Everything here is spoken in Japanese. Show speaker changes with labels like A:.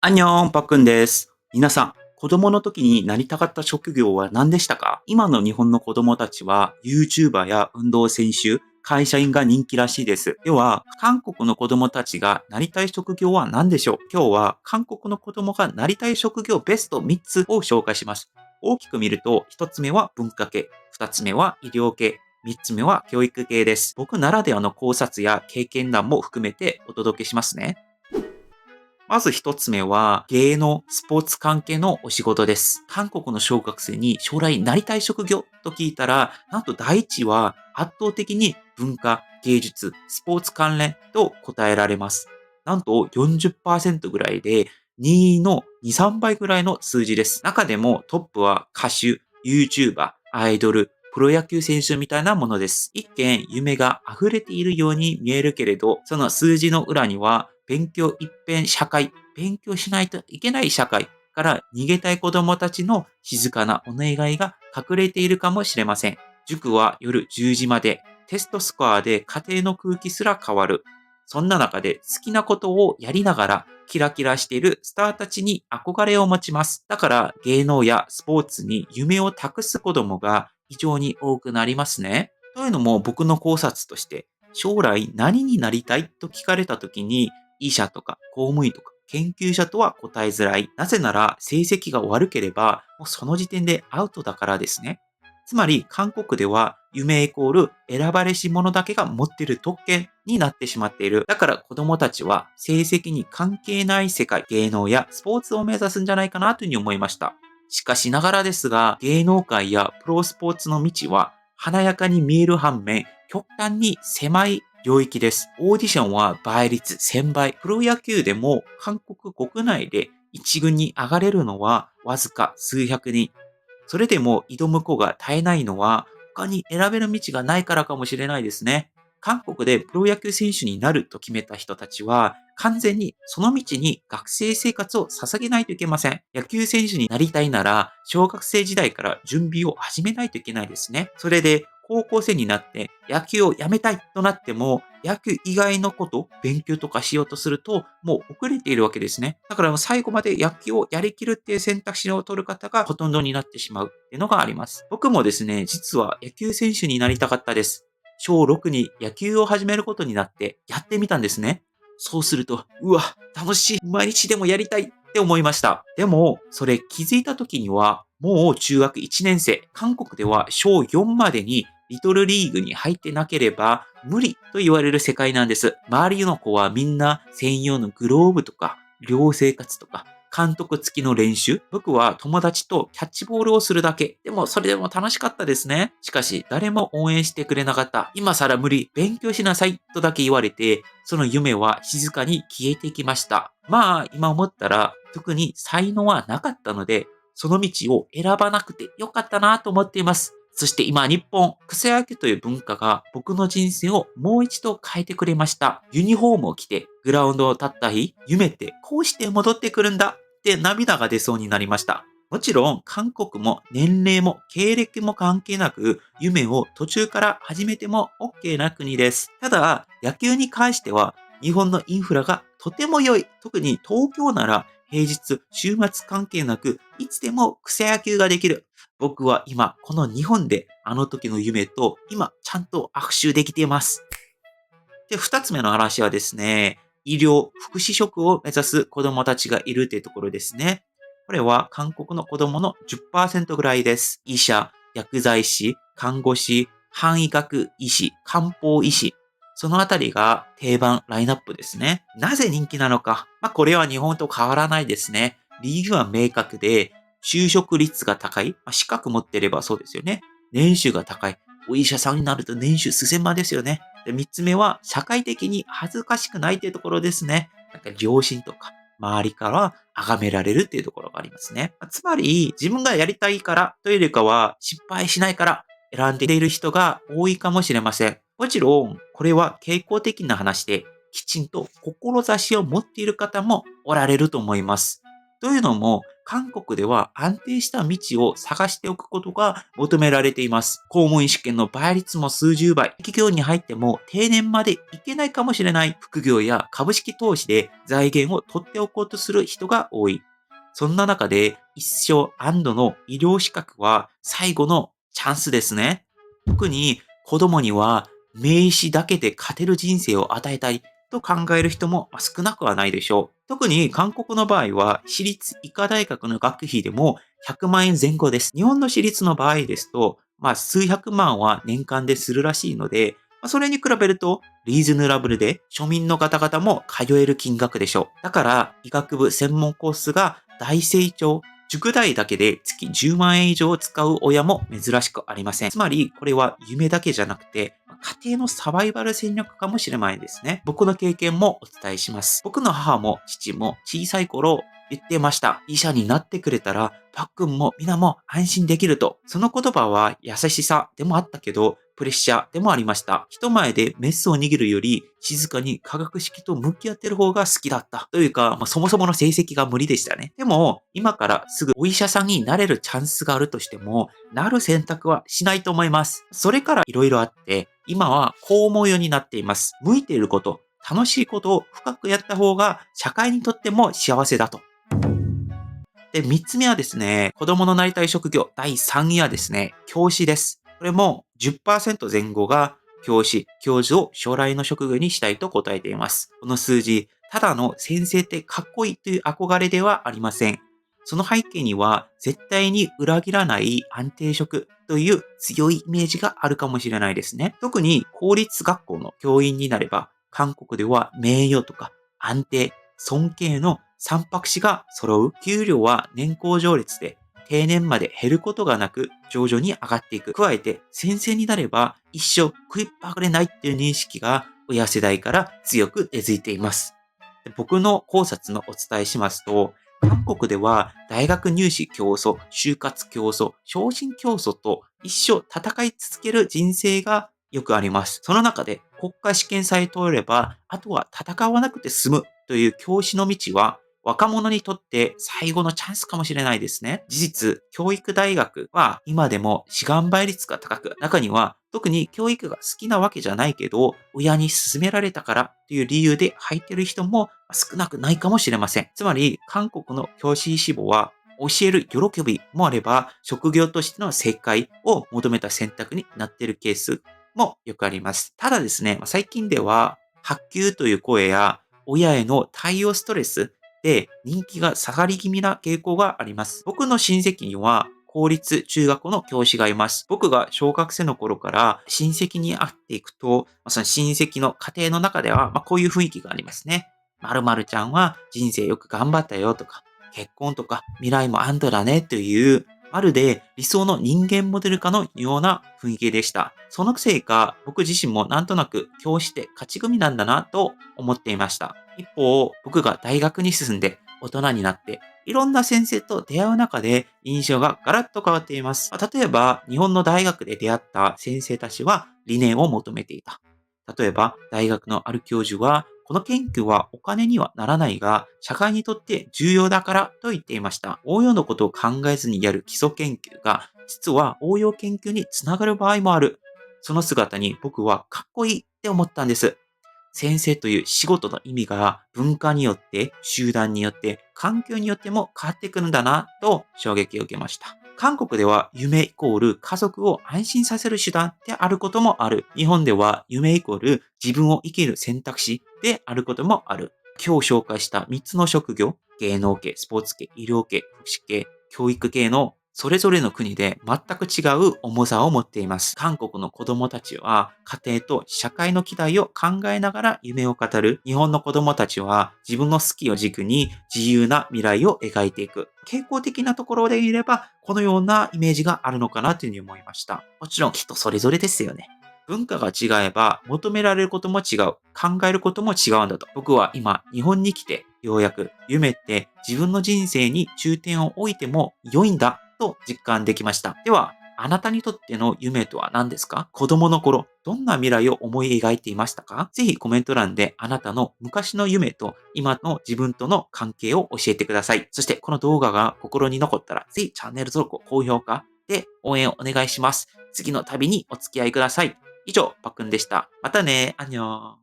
A: アンニョン、パックンです。皆さん、子供の時になりたかった職業は何でしたか？今の日本の子供たちは YouTuber や運動選手、会社員が人気らしいです。では、韓国の子供たちがなりたい職業は何でしょう？今日は韓国の子供がなりたい職業ベスト3つを紹介します。大きく見ると、1つ目は文化系、2つ目は医療系、3つ目は教育系です。僕ならではの考察や経験談も含めてお届けしますね。まず一つ目は、芸能、スポーツ関係のお仕事です。韓国の小学生に将来なりたい職業と聞いたら、なんと第一は圧倒的に文化、芸術、スポーツ関連と答えられます。なんと40%ぐらいで、2位の2、3倍ぐらいの数字です。中でもトップは歌手、YouTuber、アイドル、プロ野球選手みたいなものです。一見夢が溢れているように見えるけれど、その数字の裏には勉強一辺社会、勉強しないといけない社会から逃げたい子供たちの静かなお願いが隠れているかもしれません。塾は夜10時まで、テストスコアで家庭の空気すら変わる。そんな中で好きなことをやりながらキラキラしているスターたちに憧れを持ちます。だから芸能やスポーツに夢を託す子供が非常に多くなりますね。というのも僕の考察として、将来何になりたいと聞かれた時に、医者とか公務員とか研究者とは答えづらい。なぜなら成績が悪ければ、もうその時点でアウトだからですね。つまり韓国では夢イコール選ばれし者だけが持っている特権になってしまっている。だから子供たちは成績に関係ない世界、芸能やスポーツを目指すんじゃないかなというふうに思いました。しかしながらですが、芸能界やプロスポーツの道は華やかに見える反面、極端に狭い領域です。オーディションは倍率1000倍。プロ野球でも韓国国内で一軍に上がれるのはわずか数百人。それでも挑む子が絶えないのは他に選べる道がないからかもしれないですね。韓国でプロ野球選手になると決めた人たちは完全にその道に学生生活を捧げないといけません。野球選手になりたいなら小学生時代から準備を始めないといけないですね。それで高校生になって野球をやめたいとなっても、野球以外のこと、勉強とかしようとすると、もう遅れているわけですね。だから最後まで野球をやりきるっていう選択肢を取る方がほとんどになってしまうっていうのがあります。僕もですね、実は野球選手になりたかったです。小6に野球を始めることになってやってみたんですね。そうすると、うわ、楽しい、毎日でもやりたいって思いました。でも、それ気づいた時には、もう中学1年生、韓国では小4までにリトルリーグに入ってなければ無理と言われる世界なんです。周りの子はみんな専用のグローブとか、寮生活とか、監督付きの練習。僕は友達とキャッチボールをするだけ。でもそれでも楽しかったですね。しかし誰も応援してくれなかった。今更無理。勉強しなさい。とだけ言われて、その夢は静かに消えてきました。まあ今思ったら特に才能はなかったので、その道を選ばなくてよかったなと思っています。そして今日本、草野球という文化が僕の人生をもう一度変えてくれました。ユニフォームを着てグラウンドを立った日、夢ってこうして戻ってくるんだって涙が出そうになりました。もちろん韓国も年齢も経歴も関係なく夢を途中から始めても OK な国です。ただ野球に関しては日本のインフラがとても良い。特に東京なら平日、週末関係なくいつでも草野球ができる。僕は今この日本であの時の夢と今ちゃんと握手できています。で、二つ目の話はですね、医療、福祉職を目指す子供たちがいるというところですね。これは韓国の子供の10%ぐらいです。医者、薬剤師、看護師、範囲学医師、漢方医師。そのあたりが定番ラインナップですね。なぜ人気なのか。これは日本と変わらないですね。理由は明確で、就職率が高い。資格持ってればそうですよね。年収が高い。お医者さんになると年収数千万ですよね。で、三つ目は、社会的に恥ずかしくないというところですね。なんか両親とか、周りから崇められるっていうところがありますね。つまり、自分がやりたいからというよりかは、失敗しないから選んでいる人が多いかもしれません。もちろん、これは傾向的な話で、きちんと志を持っている方もおられると思います。というのも、韓国では安定した道を探しておくことが求められています。公務員試験の倍率も数十倍。企業に入っても定年までいけないかもしれない副業や株式投資で財源を取っておこうとする人が多い。そんな中で一生安堵の医療資格は最後のチャンスですね。特に子供には名詞だけで勝てる人生を与えたいと考える人も少なくはないでしょう。特に韓国の場合は私立医科大学の学費でも100万円前後です。日本の私立の場合ですと、数百万は年間でするらしいので、それに比べるとリーズナブルで庶民の方々も通える金額でしょう。だから医学部専門コースが大成長。塾代だけで月10万円以上使う親も珍しくありません。つまり、これは夢だけじゃなくて、家庭のサバイバル戦略かもしれないですね。僕の経験もお伝えします。僕の母も父も小さい頃言ってました。医者になってくれたら、パックンも皆も安心できると。その言葉は優しさでもあったけど、プレッシャーでもありました。人前でメスを握るより、静かに科学式と向き合ってる方が好きだった。というか、そもそもの成績が無理でしたね。でも、今からすぐお医者さんになれるチャンスがあるとしても、なる選択はしないと思います。それから色々あって、今はこう思うようになっています。向いていること、楽しいことを深くやった方が社会にとっても幸せだと。で、3つ目はですね、子供のなりたい職業、第3位はですね、教師です。これも10%前後が教師、教授を将来の職業にしたいと答えています。この数字、ただの先生ってかっこいいという憧れではありません。その背景には、絶対に裏切らない安定職という強いイメージがあるかもしれないですね。特に公立学校の教員になれば、韓国では名誉とか安定、尊敬の三白紙が揃う。給料は年功序列で定年まで減ることがなく徐々に上がっていく。加えて先生になれば一生食いっぱぐれないっていう認識が親世代から強く根付いています。で、僕の考察のお伝えしますと、韓国では大学入試競争、就活競争、昇進競争と一生戦い続ける人生がよくあります。その中で国家試験さえ通れば、あとは戦わなくて済むという教師の道は若者にとって最後のチャンスかもしれないですね。事実、教育大学は今でも志願倍率が高く、中には特に教育が好きなわけじゃないけど、親に勧められたからという理由で入っている人も少なくないかもしれません。つまり、韓国の教師志望は教える喜びもあれば、職業としての正解を求めた選択になっているケースもよくあります。ただですね、最近では、発給という声や親への対応ストレスで人気が下がり気味な傾向があります。僕の親戚には公立中学校の教師がいます。僕が小学生の頃から親戚に会っていくと、その親戚の家庭の中ではこういう雰囲気がありますね。〇〇ちゃんは人生よく頑張ったよとか、結婚とか未来も安堵だねという、まるで理想の人間モデル化のような雰囲気でした。そのせいか、僕自身もなんとなく教師って勝ち組なんだなと思っていました。一方、僕が大学に進んで大人になって、いろんな先生と出会う中で印象がガラッと変わっています。例えば、日本の大学で出会った先生たちは理念を求めていた。例えば、大学のある教授は、この研究はお金にはならないが、社会にとって重要だからと言っていました。応用のことを考えずにやる基礎研究が、実は応用研究につながる場合もある。その姿に僕はかっこいいって思ったんです。先生という仕事の意味が文化によって、集団によって、環境によっても変わってくるんだなと衝撃を受けました。韓国では夢イコール家族を安心させる手段であることもある。日本では夢イコール自分を生きる選択肢であることもある。今日紹介した3つの職業、芸能系、スポーツ系、医療系、福祉系、教育系のそれぞれの国で全く違う重さを持っています。韓国の子供たちは家庭と社会の期待を考えながら夢を語る。日本の子供たちは自分の好きを軸に自由な未来を描いていく。傾向的なところで言えばこのようなイメージがあるのかなというふうに思いました。もちろん人それぞれですよね。文化が違えば求められることも違う。考えることも違うんだと。僕は今日本に来てようやく夢って自分の人生に重点を置いても良いんだと実感できました。では、あなたにとっての夢とは何ですか？子供の頃、どんな未来を思い描いていましたか？ぜひコメント欄であなたの昔の夢と今の自分との関係を教えてください。そしてこの動画が心に残ったら、ぜひチャンネル登録、高評価で応援をお願いします。次の旅にお付き合いください。以上、パックンでした。またね、アンニョン。